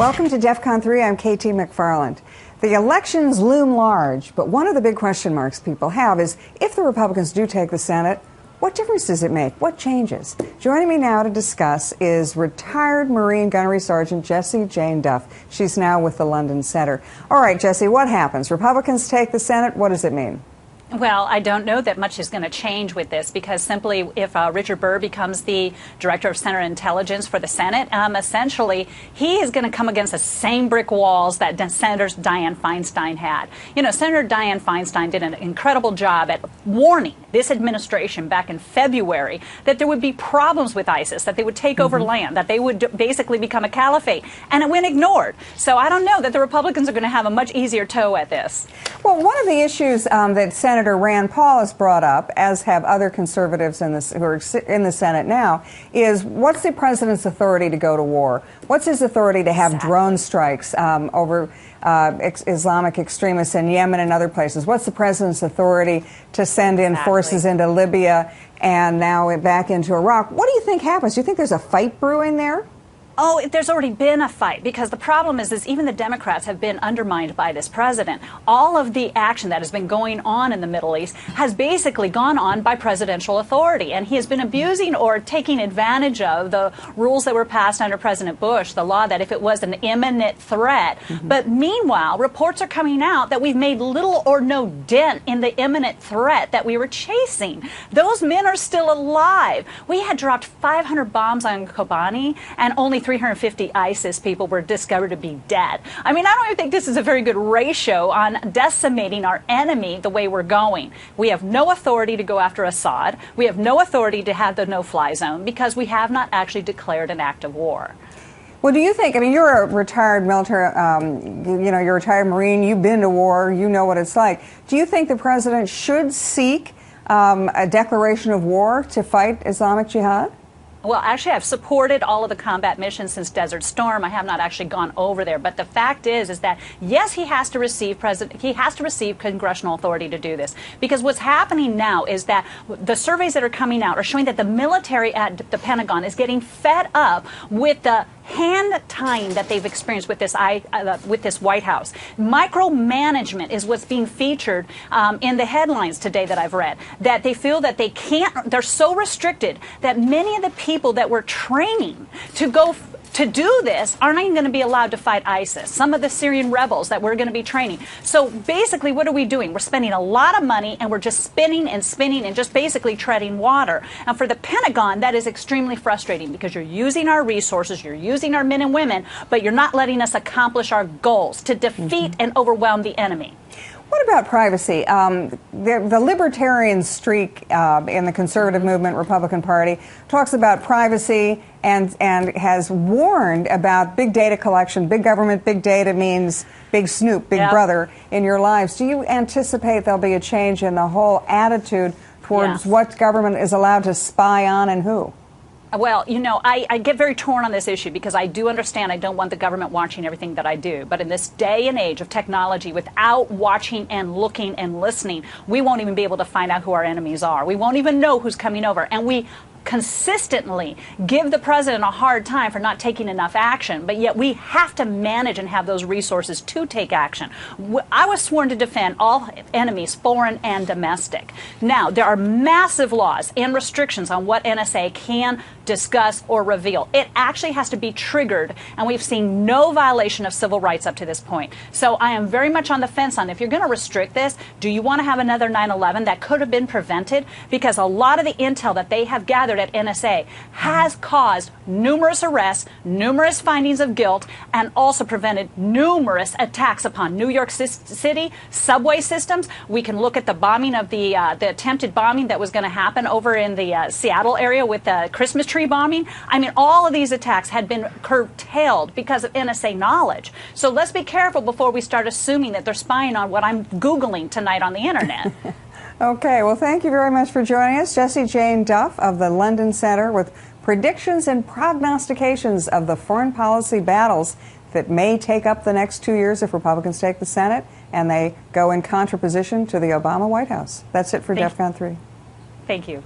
Welcome to DEFCON 3. I'm KT McFarland. The elections loom large, but one of the big question marks people have is if the Republicans do take the Senate, what difference does it make? What changes? Joining me now to discuss is retired Marine Gunnery Sergeant Jessie Jane Duff. She's now with the London Center. All right, Jessie, what happens? Republicans take the Senate. What does it mean? Well, I don't know that much is going to change with this because simply if Richard Burr becomes the Director of Center Intelligence for the Senate, essentially he is going to come against the same brick walls that Senator Dianne Feinstein had. You know, Senator Dianne Feinstein did an incredible job at warning this administration back in February that there would be problems with ISIS, that they would take over land, that they would basically become a caliphate, and it went ignored. So I don't know that the Republicans are going to have a much easier toe at this. Well, one of the issues that Senator Rand Paul has brought up, as have other conservatives who are in the Senate now, is what's the president's authority to go to war? What's his authority to have drone strikes over Islamic extremists in Yemen and other places? What's the president's authority to send in forces into Libya and now back into Iraq? What do you think happens? Do you think there's a fight brewing there? Oh, there's already been a fight because the problem is even the Democrats have been undermined by this president. All of the action that has been going on in the Middle East has basically gone on by presidential authority, and he has been abusing or taking advantage of the rules that were passed under President Bush, the law that if it was an imminent threat. But meanwhile, reports are coming out that we've made little or no dent in the imminent threat that we were chasing. Those men are still alive. We had dropped 500 bombs on Kobani, and only 350 ISIS people were discovered to be dead. I mean, I don't even think this is a very good ratio on decimating our enemy the way we're going. We have no authority to go after Assad. We have no authority to have the no-fly zone because we have not actually declared an act of war. Well, do you think, I mean, you're a retired military, you're a retired Marine, you've been to war, you know what it's like. Do you think the president should seek a declaration of war to fight Islamic Jihad? Well, actually, I've supported all of the combat missions since Desert Storm. I have not actually gone over there. But the fact is that, yes, he has to receive congressional authority to do this. Because what's happening now is that the surveys that are coming out are showing that the military at the Pentagon is getting fed up with the hand tying that they've experienced with this White House. Micromanagement is what's being featured in the headlines today that I've read. That they feel that they're so restricted that many of the people that we're training to do this aren't even going to be allowed to fight ISIS. Some of the Syrian rebels that we're going to be training. So basically, what are we doing? We're spending a lot of money and we're just spinning and spinning and just basically treading water. And for the Pentagon, that is extremely frustrating because you're using our resources, you're using our men and women, but you're not letting us accomplish our goals to defeat and overwhelm the enemy. What about privacy? The libertarian streak in the conservative movement, Republican Party, talks about privacy and has warned about big data collection. Big government, big data means big snoop, big brother in your lives. Do you anticipate there'll be a change in the whole attitude towards what government is allowed to spy on and who? Well, you know, I get very torn on this issue because I do understand I don't want the government watching everything that I do. But in this day and age of technology, without watching and looking and listening, we won't even be able to find out who our enemies are. We won't even know who's coming over. And we consistently give the president a hard time for not taking enough action, but yet we have to manage and have those resources to take action. I was sworn to defend all enemies, foreign and domestic. Now, there are massive laws and restrictions on what NSA can discuss or reveal. It actually has to be triggered, and we've seen no violation of civil rights up to this point. So I am very much on the fence on if you're going to restrict this, do you want to have another 9/11 that could have been prevented? Because a lot of the intel that they have gathered at NSA has caused numerous arrests, numerous findings of guilt, and also prevented numerous attacks upon New York City subway systems. We can look at the bombing of the attempted bombing that was going to happen over in the Seattle area with the Christmas tree bombing. I mean, all of these attacks had been curtailed because of NSA knowledge. So let's be careful before we start assuming that they're spying on what I'm Googling tonight on the internet. Okay, well, thank you very much for joining us. Jessie Jane Duff of the London Center with predictions and prognostications of the foreign policy battles that may take up the next 2 years if Republicans take the Senate and they go in contraposition to the Obama White House. That's it for DEFCON 3. Thank you.